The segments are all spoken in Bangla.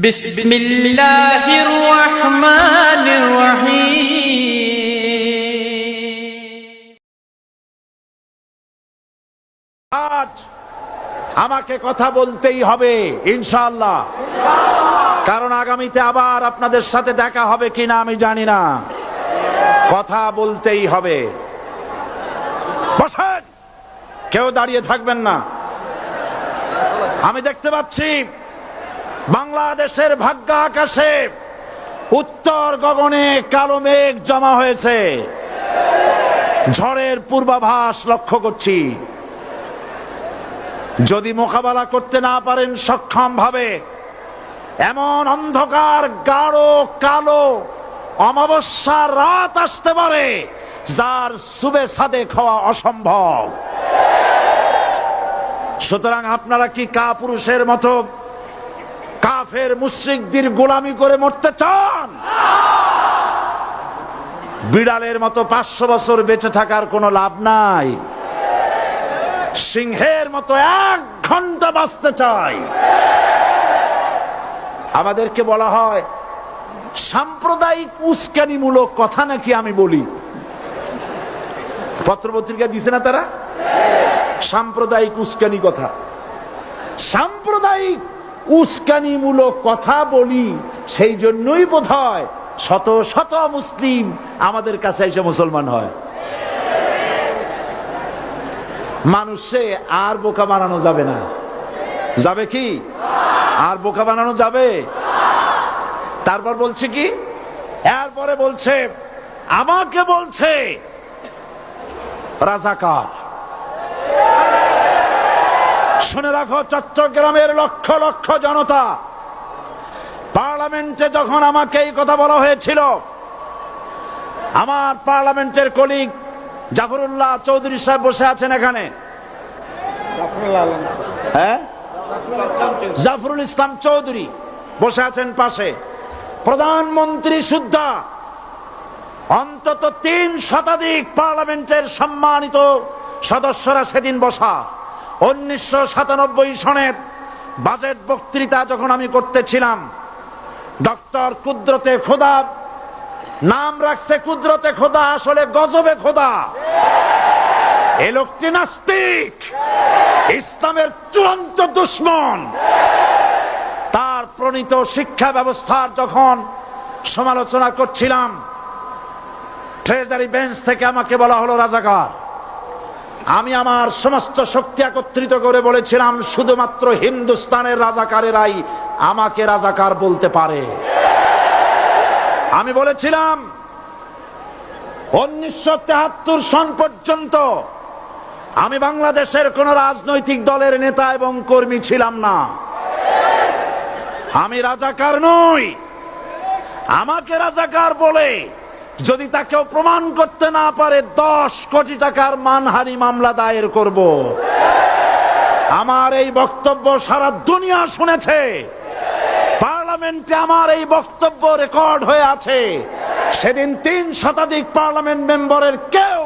বিসমিল্লাহির রহমানির রহিম। আজ আমাকে কথা বলতেই হবে ইনশাআল্লাহ, কারণ আগামীতে আবার আপনাদের সাথে দেখা হবে কিনা আমি জানি না। কথা বলতেই হবে। বসেন, কেউ দাঁড়িয়ে থাকবেন না। আমি দেখতে পাচ্ছি বাংলাদেশের ভাগ্য আকাশে উত্তর গগনে কালো মেঘ জমা হয়েছে। ঝড়ের পূর্বাভাস লক্ষ্য করছি। যদি মোকাবেলা করতে না পারেন সক্ষম ভাবে, এমন অন্ধকার গাঢ় কালো অমাবস্যার রাত আসতে পারে যার সুবে সাদেক হওয়া অসম্ভব। সুতরাং আপনারা কি কাপুরুষের মতো কাফের মুশরিকদের গোলামি করে মরতে চান? বিড়ালের মতো 500 বছর বেঁচে থাকার কোনো লাভ নাই। সিংহের মতো 1 ঘন্টা বাঁচতে চাই। আমাদেরকে বলা হয় সাম্প্রদায়িক উস্কানিমূলক কথা নাকি আমি বলি। পত্রপত্রিকা দিছে না তারা? সাম্প্রদায়িক উস্কানি কথা, সাম্প্রদায়িক উস্কানিমূলক কথা বলি। সেই জন্যই বোধহয় শত শত মুসলিম আমাদের কাছে এসে মুসলমান হয়। মানুষে আর বোকা বানানো যাবে না। যাবে কি? আর বোকা বানানো যাবে? তারপর বলছে কি? এরপরে বলছে আমাকে বলছে রাজাকার। শুনে রাখো চট্টগ্রামের লক্ষ লক্ষ জনতা, পার্লামেন্টে যখন আমাকে এই কথা বলা হয়েছিল, আমার পার্লামেন্টের কলিগ জাফরুল্লাহ চৌধুরী সাহেব বসে আছেন এখানে। হ্যাঁ, জাফরুল ইসলাম চৌধুরী বসে আছেন পাশে। প্রধানমন্ত্রী সুদ্ধা, অন্তত 3 শতাধিক পার্লামেন্টের সম্মানিত সদস্যরা সেদিন বসা। 1997 সনের বাজেট বক্তৃতা যখন আমি করতেছিলাম, ডক্টর কুদরতে খোদা, নাম রাখছে কুদরতে খোদা, আসলে গজবে খোদা। এ লোকটি নাস্তিক, ইসলামের চূড়ান্ত দুশমন। তার প্রণীত শিক্ষা ব্যবস্থার যখন সমালোচনা করছিলাম, ট্রেজারি বেঞ্চ থেকে আমাকে বলা হলো রাজাকার। আমি আমার সমস্ত শক্তি একত্রিত করে বলেছিলাম শুধুমাত্র হিন্দুস্তানের রাজাকারেরাই আমাকে রাজাকার বলতে পারে। আমি বলেছিলাম 1973 সন পর্যন্ত আমি বাংলাদেশের কোন রাজনৈতিক দলের নেতা এবং কর্মী ছিলাম না। আমি রাজাকার নই। আমাকে রাজাকার বলে যদি তাকেও প্রমাণ করতে না পারে 10 কোটি টাকার মানহানি মামলা দায়ের করব। আমার এই বক্তব্য সারা দুনিয়া শুনেছে। পার্লামেন্টে আমার এই বক্তব্য রেকর্ড হয়ে আছে। সেদিন 3 শতাধিক পার্লামেন্ট মেম্বারের কেউ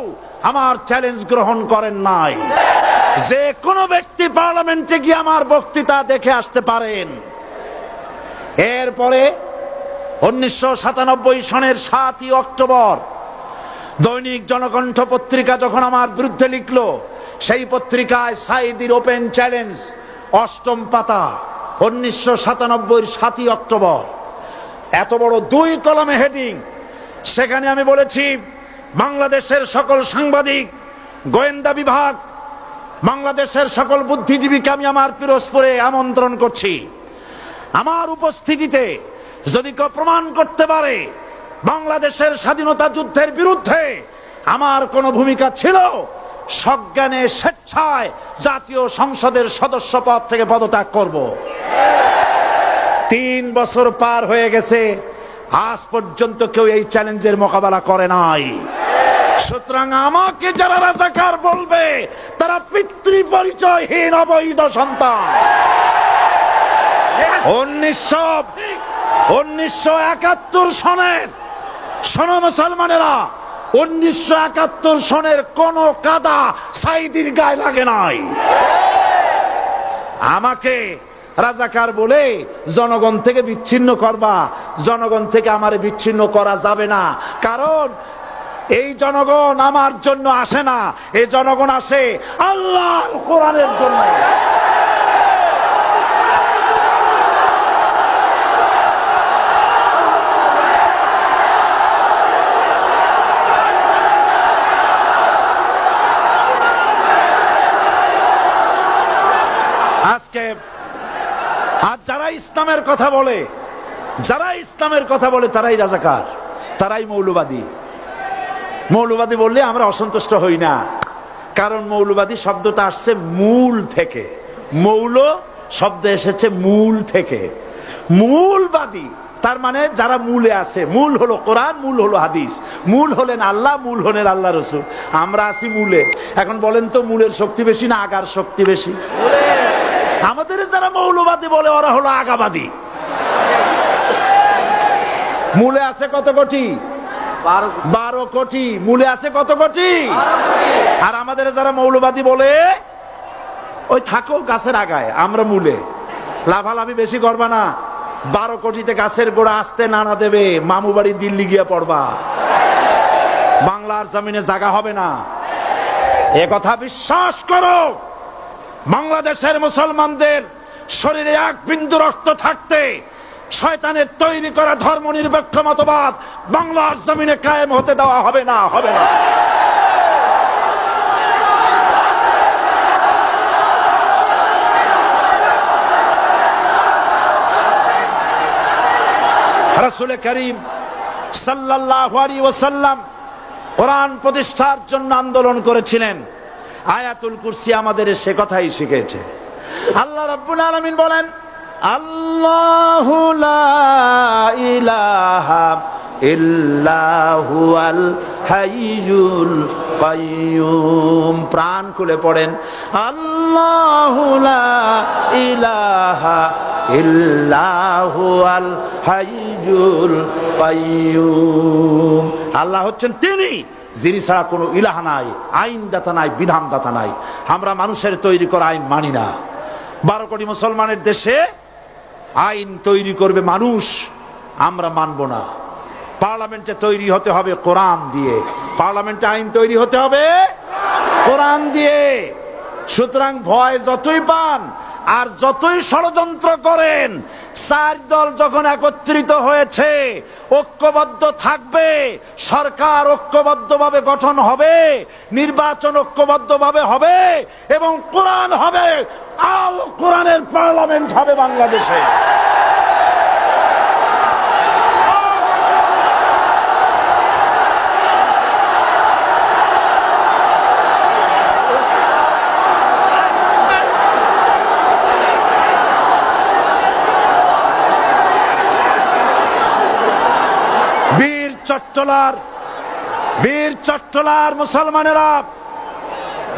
আমার চ্যালেঞ্জ গ্রহণ করেন নাই। যে কোনো ব্যক্তি পার্লামেন্টে গিয়ে আমার বক্তৃতা দেখে আসতে পারেন। এরপরে 1997 সনের 7 অক্টোবর দৈনিক জনকণ্ঠ পত্রিকা যখন আমার বিরুদ্ধে লিখল, সেই পত্রিকায় সাইদির ওপেন চ্যালেঞ্জ 8ম পাতা, 1997 7 অক্টোবর, এত বড় 2 কলামে হেডিং। সেখানে আমি বলেছি বাংলাদেশের সকল সাংবাদিক, গোয়েন্দা বিভাগ, বাংলাদেশের সকল বুদ্ধিজীবীকে আমি আমার পিরোজপুরে আমন্ত্রণ করছি। আমার উপস্থিতিতে যদি কেউ প্রমাণ করতে পারে বাংলাদেশের স্বাধীনতা যুদ্ধের বিরুদ্ধে আমার কোনো ভূমিকা ছিল, সজ্ঞানে স্বেচ্ছায় জাতীয় সংসদের সদস্য পদ থেকে পদত্যাগ করব। 3 বছর পার হয়ে গেছে, আজ পর্যন্ত কেউ এই চ্যালেঞ্জের মোকাবেলা করে নাই। সুতরাং আমাকে যারা রাজাকার বলবে তারা পিতৃ পরিচয়হীন অবৈধ সন্তান। 1971 সনের, শোনো মুসলমানেরা, 1971 সনের কোন কাদা সাইদির গায়ে লাগে নাই। আমাকে রাজাকার বলে জনগণ থেকে বিচ্ছিন্ন করবা, জনগণ থেকে আমারে বিচ্ছিন্ন করা যাবে না। কারণ এই জনগণ আমার জন্য আসে না, এই জনগণ আসে আল্লাহর কোরআনের জন্য। আজকে আর যারা ইসলামের কথা বলে, যারা ইসলামের কথা বলে তারাই রাজাকার, তারাই মৌলবাদী। মৌলবাদী বললে আমরা অসন্তুষ্ট হই না, কারণ মৌলবাদী শব্দটা আসছে মূল থেকে। মৌল শব্দ এসেছে মূল থেকে। মূলবাদী তার মানে যারা মূলে আছে। মূল হলো কোরআন, মূল হলো হাদিস, মূল হলেন আল্লাহ, মূল হলেন আল্লাহ রসুল। আমরা আছি মূলে। এখন বলেন তো মূলের শক্তি বেশি না আগার শক্তি বেশি? আমাদের যারা মৌলবাদী বলে ওরা হলো আগাবাদী। মূলে আছে কত কোটি? 12 কোটি। মূলে আছে কত কোটি? আর আমাদের যারা মৌলবাদী বলে ওই থাকো গাছের আগায়, আমরা মূলে। লাভালাভি বেশি করবা না, 12 কোটিতে গাছের গোড়া আসতে নানা দেবে, মামু বাড়ি দিল্লি গিয়ে পড়বা, বাংলার জমিনে জায়গা হবে না। এ কথা বিশ্বাস করো। বাংলাদেশের মুসলমানদের শরীরে এক বিন্দু রক্ত থাকতে শয়তানের তৈরি করা ধর্ম নিরপেক্ষ মতবাদ বাংলার জমিনে কায়েম হতে দেওয়া হবে না, হবে না। রাসূল করিম সাল্লাল্লাহু আলাইহি ওয়াসাল্লাম কোরআন প্রতিষ্ঠার জন্য আন্দোলন করেছিলেন। আয়াতুল কুরসি আমাদের সে কথাই শিখেছে। আল্লাহ রাব্বুল আলামিন বলেন, আল্লাহু লা ইলাহা ইল্লা হুয়াল হাইয়ুল কাইয়্যুম। প্রাণ খুলে পড়েন, আল্লাহু লা ইলাহা ইল্লা হুয়াল হাইয়ুল কাইয়্যুম। আল্লাহ হচ্ছেন তিনি যিনি ছাড়া কোনো ইলাহ নাই, আইনদাতা নাই, বিধানদাতা নাই। আমরা মানুষের তৈরি করা আইন মানি না। 12 কোটি মুসলমানের দেশে আইন তৈরি করবে মানুষ, আমরা মানব না। পার্লামেন্টে তৈরি হতে হবে কোরআন দিয়ে, পার্লামেন্টে আইন তৈরি হতে হবে কোরআন দিয়ে। সুতরাং ভয় যতই পান আর যতই ষড়যন্ত্র করেন, 4 দল যখন একত্রিত হয়েছে, ঐক্যবদ্ধ থাকবে, সরকার ঐক্যবদ্ধভাবে গঠন হবে, নির্বাচন ঐক্যবদ্ধভাবে হবে এবং কোরআন হবে, আল কোরআনের পার্লামেন্ট হবে বাংলাদেশে। বীর চট্টলার মুসলমানেরা,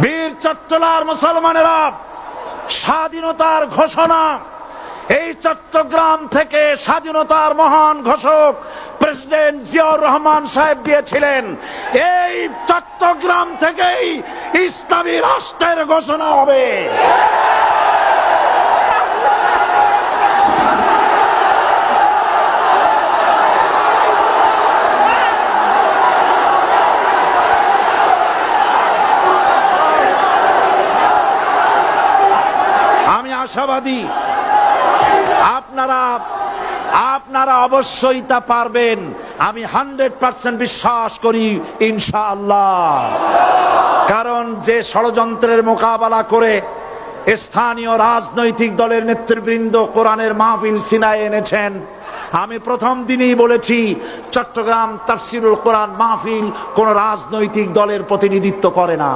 বীর চট্টলার মুসলমানেরা স্বাধীনতার ঘোষণা এই চট্টগ্রাম থেকে স্বাধীনতার মহান ঘোষক প্রেসিডেন্ট জিয়াউর রহমান সাহেব দিয়েছিলেন। এই চট্টগ্রাম থেকেই ইসলামী রাষ্ট্রের ঘোষণা হবে। আশাবাদী আপনারা অবশ্যই তা পারবেন। আমি 100% বিশ্বাস করি ইনশাআল্লাহ। কারণ যে ষড়যন্ত্রের মোকাবেলা করে স্থানীয় রাজনৈতিক দলের নেতৃবৃন্দ কোরআনের মাহফিল সিনায় এনেছেন, আমি প্রথম দিনই বলেছি চট্টগ্রাম তাফসিরুল কোরআন মাহফিল কোন রাজনৈতিক দলের প্রতিনিধিত্ব করে না।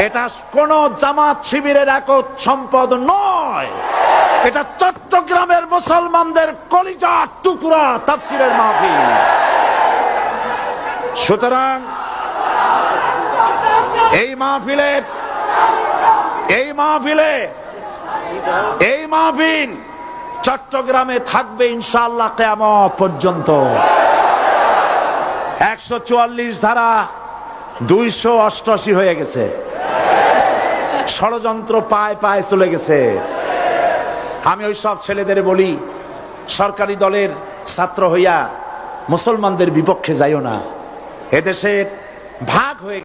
এটা কোন জামাত শিবিরের একক সম্পদ নয়, এটা চট্টগ্রামের মুসলমানদের কলিজার টুকরা তাফসিরের মাহফিল। সুতরাং এই মাহফিল চট্টগ্রামে থাকবে ইনশাআল্লাহ কিয়ামত পর্যন্ত। 144 ধারা 288 হয়ে গেছে, ষড়যন্ত্র পায় পায় চলে গেছে। আমি ওই সব ছেলেদের বলি, সরকারি দলের ছাত্র হইয়া মুসলমানদের বিপক্ষে যাইও না। এদেশের ভাগ হয়ে